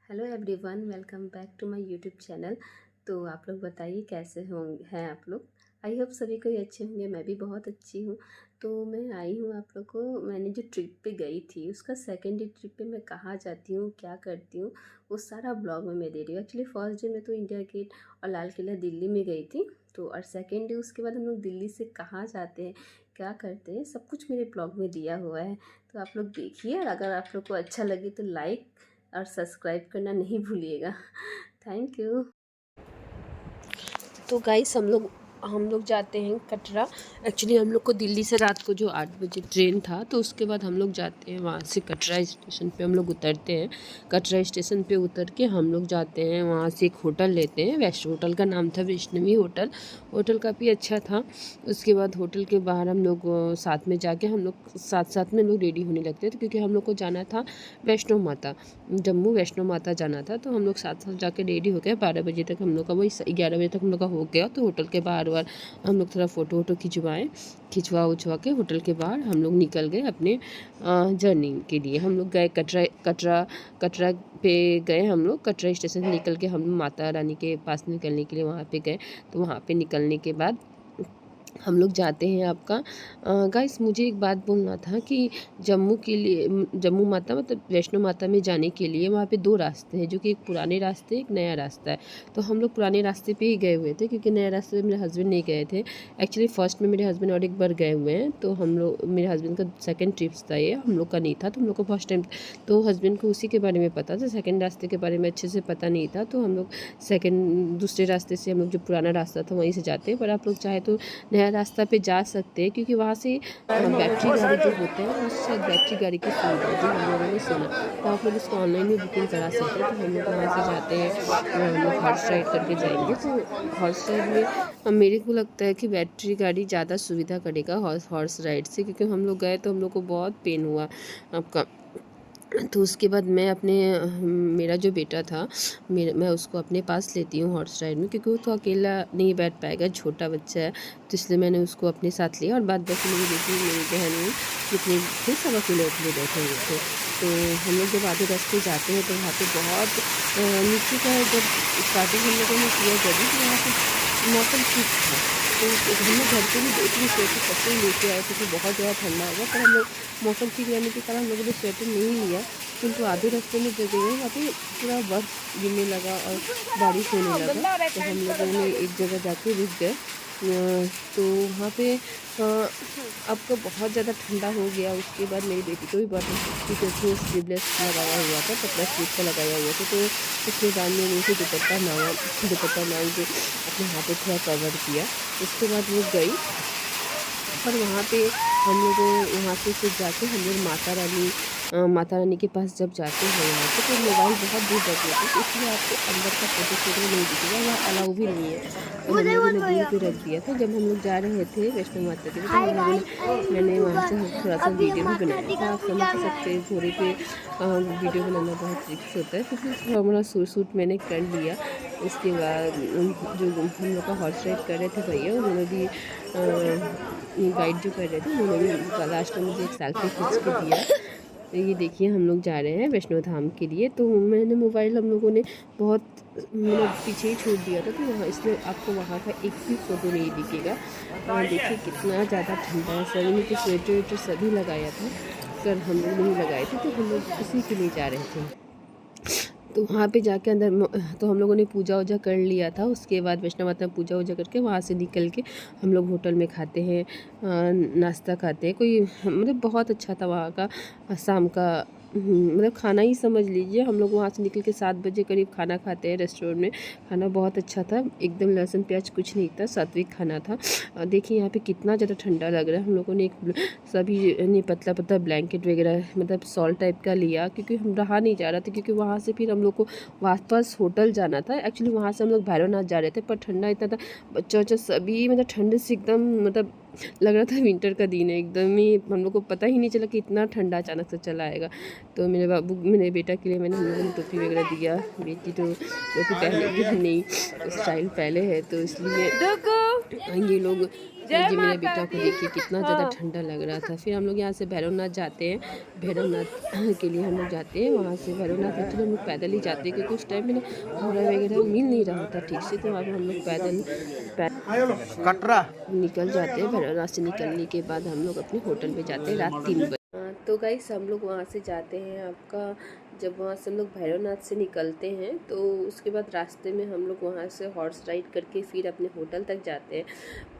Hello everyone, welcome back to my YouTube channel. तो आप लोग बताइए कैसे हैं आप लोग। आई होप सभी कोई अच्छे होंगे। मैं भी बहुत अच्छी हूँ। तो मैं आई हूँ आप लोग को, मैंने जो ट्रिप पे गई थी उसका सेकेंड डे ट्रिप पे मैं कहाँ जाती हूँ, क्या करती हूँ, वो सारा ब्लॉग में मैं दे रही हूँ। एक्चुअली फर्स्ट डे में तो इंडिया गेट और लाल किला दिल्ली में गई थी। तो और सेकेंड डे उसके बाद हम लोग दिल्ली से कहाँ जाते हैं, क्या करते हैं, सब कुछ मेरे ब्लॉग में दिया हुआ है। तो आप लोग देखिए, और अगर आप लोग को अच्छा लगे तो लाइक और सब्सक्राइब करना नहीं भूलिएगा। Thank you. तो गाइस हम लोग जाते हैं कटरा। एक्चुअली हम लोग को दिल्ली से रात को जो 8 बजे ट्रेन था, तो उसके बाद हम लोग जाते हैं वहाँ से कटरा स्टेशन पे हम लोग उतरते हैं। कटरा स्टेशन पे उतर के हम लोग जाते हैं वहाँ से एक होटल लेते हैं। वैष्णो होटल का नाम था, वैष्णवी होटल। होटल काफ़ी अच्छा था। उसके बाद होटल के बाहर हम लोग साथ में जाके हम लोग साथ में लोग रेडी होने लगते थे, क्योंकि हम लोग को जाना था वैष्णो माता, जम्मू वैष्णो माता जाना था। तो हम लोग साथ जाके रेडी हो गए। 12 बजे तक हम लोग का, वही 11 बजे तक हम लोग का हो गया। तो होटल के बाहर हम लोग थोड़ा फ़ोटो खिंचवा उचवा के होटल के बाहर हम लोग निकल गए अपने जर्नी के लिए। हम लोग गए कटरा पे गए। हम लोग कटरा स्टेशन से निकल के हम माता रानी के पास निकलने के लिए वहाँ पे गए। तो वहाँ पे निकलने के बाद हम लोग जाते हैं आपका गाइस, मुझे एक बात बोलना था कि जम्मू माता मतलब वैष्णो माता में जाने के लिए वहाँ पे 2 रास्ते हैं, जो कि एक पुराने रास्ते एक नया रास्ता है। तो हम लोग पुराने रास्ते पे ही गए हुए थे, क्योंकि नया रास्ते में मेरे हस्बैंड नहीं गए थे। एक्चुअली फर्स्ट में मेरे हस्बैंड और एक बार गए हुए हैं। तो हम लोग, मेरे हस्बैंड का सेकेंड ट्रिप्स था ये, हम लोग का नहीं था। तो हम लोग को फर्स्ट टाइम, तो हस्बैंड को उसी के बारे में पता था, सेकेंड रास्ते के बारे में अच्छे से पता नहीं था। तो हम लोग दूसरे रास्ते से, हम लोग जो पुराना रास्ता था वहीं से जाते हैं। पर आप लोग चाहे तो नया रास्ता पे जा सकते हैं, क्योंकि वहाँ से बैटरी गाड़ी जो होते हैं, वहाँ से शायद बैटरी गाड़ी की सुविधा जो हम लोगों ने सुना। तो आप लोग इसको ऑनलाइन भी बुकिंग करा सकते हैं। तो हम लोग वहाँ से जाते हैं, हम लोग हॉर्स राइड करके जाएंगे। तो हॉर्स राइड में मेरे को लगता है कि बैटरी गाड़ी ज़्यादा सुविधा करेगा हॉर्स राइड से, क्योंकि हम लोग गए तो हम लोग को बहुत पेन हुआ आपका। तो उसके बाद मेरा जो बेटा था, मैं उसको अपने पास लेती हूँ हॉर्स राइड में, क्योंकि वो तो अकेला नहीं बैठ पाएगा, छोटा बच्चा है। तो इसलिए मैंने उसको अपने साथ लिया, और बाद बाकी मेरी बेटी मेरी बहन जितने थे सब अकेले बैठे हुए थे। तो हम लोग जब आधे रास्ते जाते हैं तो वहाँ पे बहुत नीचे का, जब स्टार्टिंग हम लोगों ने किया जब, तो वहाँ पे मौसम ठीक था। तो हम लोग घर पे भी 2-3 स्वेटर कपड़े लेके आए थे कि बहुत ज़्यादा ठंडा होगा। पर हम लोग मौसम ठीक रहने के कारण हम लोगों ने स्वेटर नहीं लिया। किंतु आधे रास्ते में जब गए वहाँ पे पूरा बर्फ़ गिरने लगा और बारिश होने लगा। तो हम लोगों ने एक जगह जाके रुक गए। तो वहाँ पे आपको बहुत ज़्यादा ठंडा हो गया। उसके बाद मेरी बेटी को भी बॉटल, क्योंकि उसने स्लीवलेस लगाया हुआ था, कपड़ा स्लीव का लगाया हुआ था। तो उसके बाद मैंने उसे दुपट्टा मांग के अपने हाथों थोड़ा कवर किया। उसके बाद वो गई, और वहाँ पे हम लोगों वहाँ से फिर जाके हम लोग माता रानी के पास जब जाते हैं वहाँ से, तो मोबाइल बहुत दूर रख लेते हैं, तो इसलिए आपको अंदर का फोटो शूट नहीं दिखेगा, वहाँ अलाउ भी नहीं है। तो हम लोगों ने दूर पे रख दिया था। जब हम लोग जा रहे थे वैष्णो माता के लिए, तो हम लोगों ने, मैंने वहाँ से थोड़ा सा वीडियो भी बनाया था। आप समझ सकते हैं घोड़े पे वीडियो बनाना बहुत रिस्क होता है, क्योंकि हमारा शूट मैंने कर लिया। उसके बाद जो हम लोग का हॉर्स राइड कर रहे थे भैया, उन्होंने भी गाइड जो कर रहे थे उन्होंने भी लास्ट में मुझे एक सेल्फी खींच के दिया। तो ये देखिए, हम लोग जा रहे हैं वैष्णो धाम के लिए। तो मैंने मोबाइल हम लोगों ने बहुत पीछे ही छोड़ दिया था, तो वहाँ इसलिए आपको वहाँ का एक भी फ़ोटो नहीं दिखेगा। देखिए कितना ज़्यादा ठंडा है। सभी ने तो स्वेटर सभी लगाया था, पर हम लोग नहीं लगाए थे। तो हम लोग उसी के लिए जा रहे थे। तो वहाँ पे जाके तो हम लोगों ने पूजा वूजा कर लिया था। उसके बाद वैष्णो माता में पूजा वूजा करके वहाँ से निकल के हम लोग होटल में खाते हैं, नाश्ता खाते हैं। कोई मतलब बहुत अच्छा था वहाँ का शाम का, मतलब खाना ही समझ लीजिए। हम लोग वहाँ से निकल के 7 बजे करीब खाना खाते हैं रेस्टोरेंट में। खाना बहुत अच्छा था, एकदम लहसुन प्याज कुछ नहीं था, सात्विक खाना था। देखिए यहाँ पे कितना ज़्यादा ठंडा लग रहा है। हम लोगों ने सभी ने पतला ब्लैंकेट वगैरह, मतलब सॉल टाइप का लिया, क्योंकि हम रहा नहीं जा रहा था, क्योंकि वहाँ से फिर हम लोग को वापस होटल जाना था। एक्चुअली वहाँ से हम लोग भैरवनाथ जा रहे थे, पर ठंडा इतना था, बच्चा सभी मतलब ठंड से एकदम, मतलब लग रहा था विंटर का दिन है एकदम ही। हम लोग को पता ही नहीं चला कि इतना ठंडा अचानक से चला आएगा। तो मेरे बेटा के लिए मैंने हम लोगों ने टोपी वगैरह दिया। बेटी तो टोपी पहनेगी नहीं, स्टाइल पहले है, तो इसलिए ये लोग ये मेरे बेटा को देखिए कितना ज़्यादा ठंडा लग रहा था। फिर हम लोग यहाँ से भैरवनाथ जाते हैं। भैरवनाथ के लिए हम लोग जाते हैं। वहाँ से भैरवनाथ एक्चुअली हम लोग पैदल ही जाते हैं, क्योंकि उस टाइम में ना घोड़ा वगैरह मिल नहीं रहा था ठीक से, तो अब हम लोग पैदल कटरा निकल जाते हैं। भैरवनाथ से निकलने के बाद हम लोग अपने होटल में जाते हैं रात 3 बजे। तो गाइस हम लोग वहाँ से जाते हैं। आपका जब वहाँ से हम लोग भैरवनाथ से निकलते हैं तो उसके बाद रास्ते में हम लोग वहाँ से हॉर्स राइड करके फिर अपने होटल तक जाते हैं।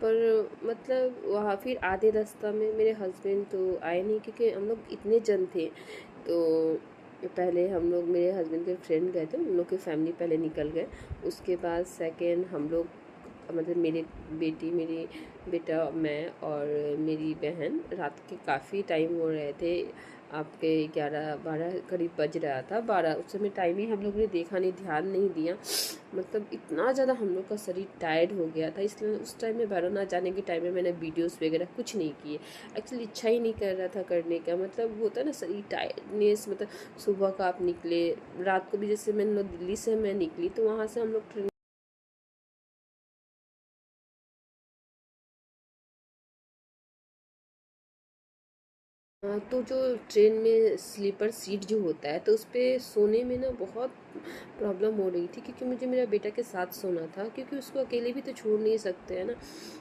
पर मतलब वहाँ फिर आधे रास्ता में मेरे हस्बैंड तो आए नहीं, क्योंकि हम लोग इतने जन थे। तो पहले हम लोग मेरे हस्बैंड के फ्रेंड गए थे, उन लोग की फैमिली पहले निकल गए। उसके बाद सेकेंड हम लोग मतलब मेरी बेटा, मैं और मेरी बहन रात के काफ़ी टाइम हो रहे थे। आपके 11-12 करीब बज रहा था। 12 उस समय टाइम ही हम लोगों ने देखा नहीं, ध्यान नहीं दिया। मतलब इतना ज़्यादा हम लोग का शरीर टायर्ड हो गया था, इसलिए उस टाइम में भैरवनाथ जाने के टाइम में मैंने वीडियोस वगैरह कुछ नहीं किए। एक्चुअली इच्छा ही नहीं कर रहा था करने का। मतलब होता है ना शरीर टायर्डनेस। मतलब सुबह का आप निकले, रात को भी जैसे मैंने दिल्ली से मैं निकली तो वहाँ से हम लोग ट्रेन तो जो ट्रेन में स्लीपर सीट जो होता है तो उस पर सोने में ना बहुत प्रॉब्लम हो रही थी, क्योंकि मुझे मेरा बेटा के साथ सोना था, क्योंकि उसको अकेले भी तो छोड़ नहीं सकते हैं ना,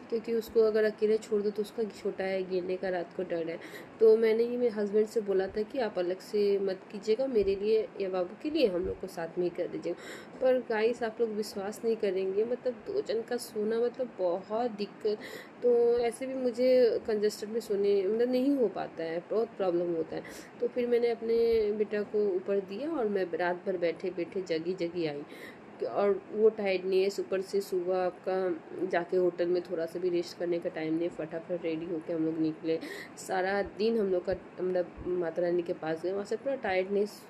क्योंकि उसको अगर अकेले छोड़ दो तो उसका छोटा है, गिरने का रात को डर है। तो मैंने ही मेरे हस्बैंड से बोला था कि आप अलग से मत कीजिएगा, मेरे लिए या बाबू के लिए हम लोग को साथ में ही कर दीजिएगा। पर गाइस आप लोग विश्वास नहीं करेंगे, मतलब 2 जन का सोना मतलब बहुत दिक्कत। तो ऐसे भी मुझे कंजस्टेड में सोने मतलब नहीं हो पाता है, बहुत प्रॉब्लम होता है। तो फिर मैंने अपने बेटा को ऊपर दिया और मैं रात भर बैठे बैठे जगी जगी आई। और वो टायर्डनेस ऊपर से सुबह आपका जाके होटल में थोड़ा सा भी रेस्ट करने का टाइम नहीं, फटाफट रेडी होके हम लोग निकले। सारा दिन हम लोग का मतलब माता रानी के पास गए, वहाँ से पूरा टायर्डनेस।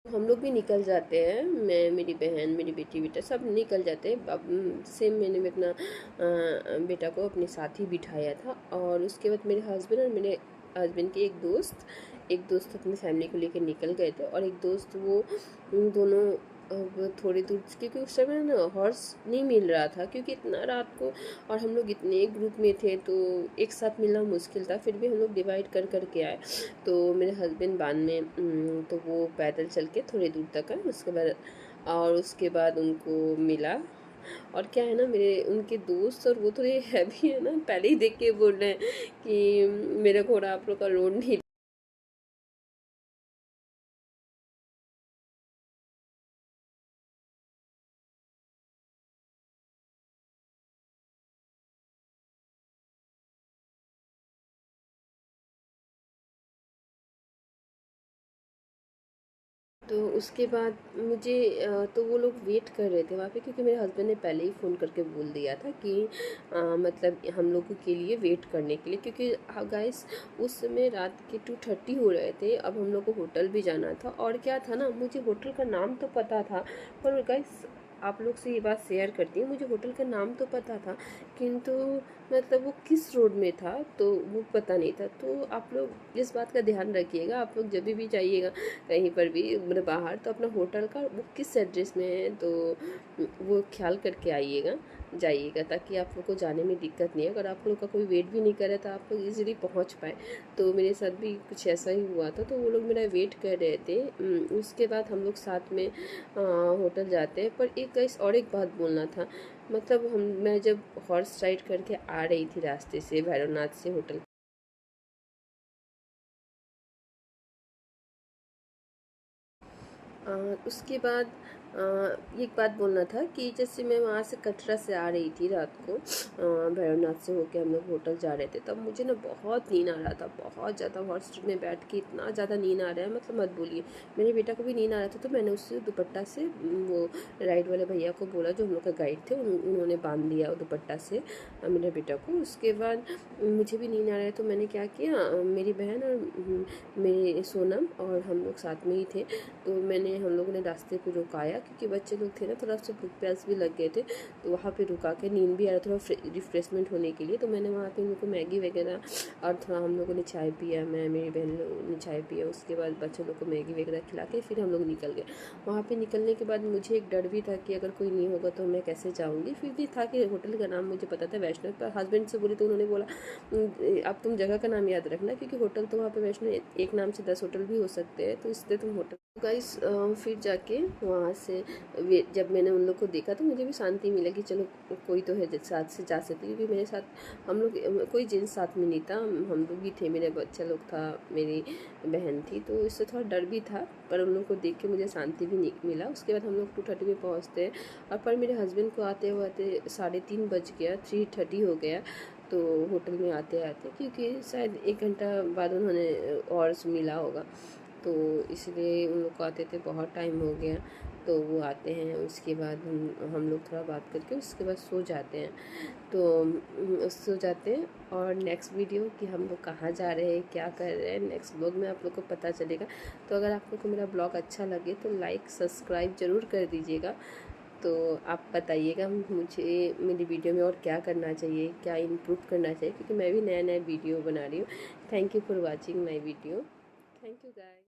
हम लोग भी निकल जाते हैं, मैं मेरी बहन मेरी बेटी बेटा सब निकल जाते हैं। अब सेम मैंने अपना बेटा को अपने साथ ही बिठाया था। और उसके बाद मेरे हस्बैंड और मेरे हस्बैंड के एक दोस्त अपनी फैमिली को लेकर निकल गए थे, और एक दोस्त वो उन दोनों अब थोड़ी दूर, क्योंकि उस समय ना हॉर्स नहीं मिल रहा था, क्योंकि इतना रात को और हम लोग इतने ग्रुप में थे तो एक साथ मिलना मुश्किल था। फिर भी हम लोग डिवाइड कर कर के आए। तो मेरे हस्बैंड बाद में तो वो पैदल चल के थोड़ी दूर तक है, उसके बाद और उसके बाद उनको मिला। और क्या है ना, मेरे उनके दोस्त और वो थोड़े हैवी है ना, पहले ही देख के बोल रहे हैं कि मेरा घोड़ा आप लोग का रोड नहीं। तो उसके बाद मुझे तो वो लोग वेट कर रहे थे वहाँ पे, क्योंकि मेरे हस्बैंड ने पहले ही फ़ोन करके बोल दिया था कि मतलब हम लोगों के लिए वेट करने के लिए, क्योंकि गाइस उस समय रात के 2:30 हो रहे थे। अब हम लोग को होटल भी जाना था, और क्या था ना, मुझे होटल का नाम तो पता था, पर गाइस आप लोग से ये बात शेयर करती हूँ, मुझे होटल का नाम तो पता था, किंतु मतलब वो किस रोड में था तो वो पता नहीं था। तो आप लोग इस बात का ध्यान रखिएगा, आप लोग जब भी जाइएगा कहीं पर भी मतलब बाहर, तो अपना होटल का वो किस एड्रेस में है तो वो ख्याल करके आइएगा जाइएगा, ताकि आप लोग को जाने में दिक्कत नहीं है। अगर आप लोग का कोई वेट भी नहीं करे तो आप लोग इजीली पहुंच पाए। तो मेरे साथ भी कुछ ऐसा ही हुआ था, तो वो लोग मेरा वेट कर रहे थे। उसके बाद हम लोग साथ में होटल जाते हैं। पर एक गाइस और एक बात बोलना था, मतलब मैं जब हॉर्स राइड करके आ रही थी रास्ते से भैरवनाथ से होटल, उसके बाद एक बात बोलना था कि जैसे मैं वहाँ से कटरा से आ रही थी रात को, भैरवनाथ से होके हम लोग होटल जा रहे थे, तब मुझे ना बहुत नींद आ रहा था, बहुत ज़्यादा। हॉट स्ट्रीट में बैठ के इतना ज़्यादा नींद आ रहा है, मतलब मत बोलिए। मेरे बेटा को भी नींद आ रहा था, तो मैंने उससे दुपट्टा से वो राइड वाले भैया को बोला जो हम लोग का गाइड थे, उन्होंने बांध दिया दुपट्टा से मेरे बेटा को। उसके बाद मुझे भी नींद आ रहा है, तो मैंने क्या किया, मेरी बहन और मेरी सोनम और हम लोग साथ में ही थे, तो हम लोगों ने रास्ते पे रुकाया क्योंकि बच्चे लोग थे ना, थोड़ा सा भूख प्यास भी लग गए थे, तो वहाँ पे रुका के नींद भी आ रहा, थोड़ा रिफ्रेशमेंट होने के लिए। तो मैंने वहाँ पे उनको मैगी वगैरह और थोड़ा हम लोगों ने चाय पिया, मैं मेरी बहन लोगों ने चाय पिया। उसके बाद बच्चों लोग को मैगी वगैरह खिला के फिर हम लोग निकल गए। वहाँ पे निकलने के बाद मुझे एक डर भी था कि अगर कोई नहीं होगा तो मैं कैसे जाऊँगी। फिर भी था कि होटल का नाम मुझे पता था वैष्णो, पर हस्बैंड से बोली तो उन्होंने बोला अब तुम जगह का नाम याद रखना, क्योंकि होटल तो वहाँ पे वैष्णो एक नाम से 10 होटल भी हो सकते हैं, तो इसलिए तुम होटल। गाइस फिर जाके वहाँ से जब मैंने उन लोग को देखा तो मुझे भी शांति मिला कि चलो कोई तो है साथ से जा सकते, क्योंकि मेरे साथ हम लोग कोई जेंट्स साथ में नहीं था, हम लोग भी थे, मेरे बच्चा लोग था, मेरी बहन थी, तो इससे थोड़ा डर भी था, पर उन लोग को देख के मुझे शांति भी मिला। उसके बाद हम लोग 2:30 में पहुँचते हैं, और पर मेरे हस्बैंड को आते आते 3:30 बज गया, 3:30 हो गया तो होटल में आते आते, क्योंकि शायद 1 घंटा बाद उन्होंने और मिला होगा, तो इसलिए उन लोग को आते थे बहुत टाइम हो गया। तो वो आते हैं, उसके बाद हम लोग थोड़ा बात करके उसके बाद सो जाते हैं। तो सो जाते हैं, और नेक्स्ट वीडियो कि हम लोग कहाँ जा रहे हैं, क्या कर रहे हैं, नेक्स्ट ब्लॉग में आप लोग को पता चलेगा। तो अगर आप लोग को मेरा ब्लॉग अच्छा लगे तो लाइक सब्सक्राइब ज़रूर कर दीजिएगा। तो आप बताइएगा मुझे मेरी वीडियो में और क्या करना चाहिए, क्या इम्प्रूव करना चाहिए, क्योंकि मैं भी नया नया वीडियो बना रही हूँ। Thank you for watching my video. Thank you guys.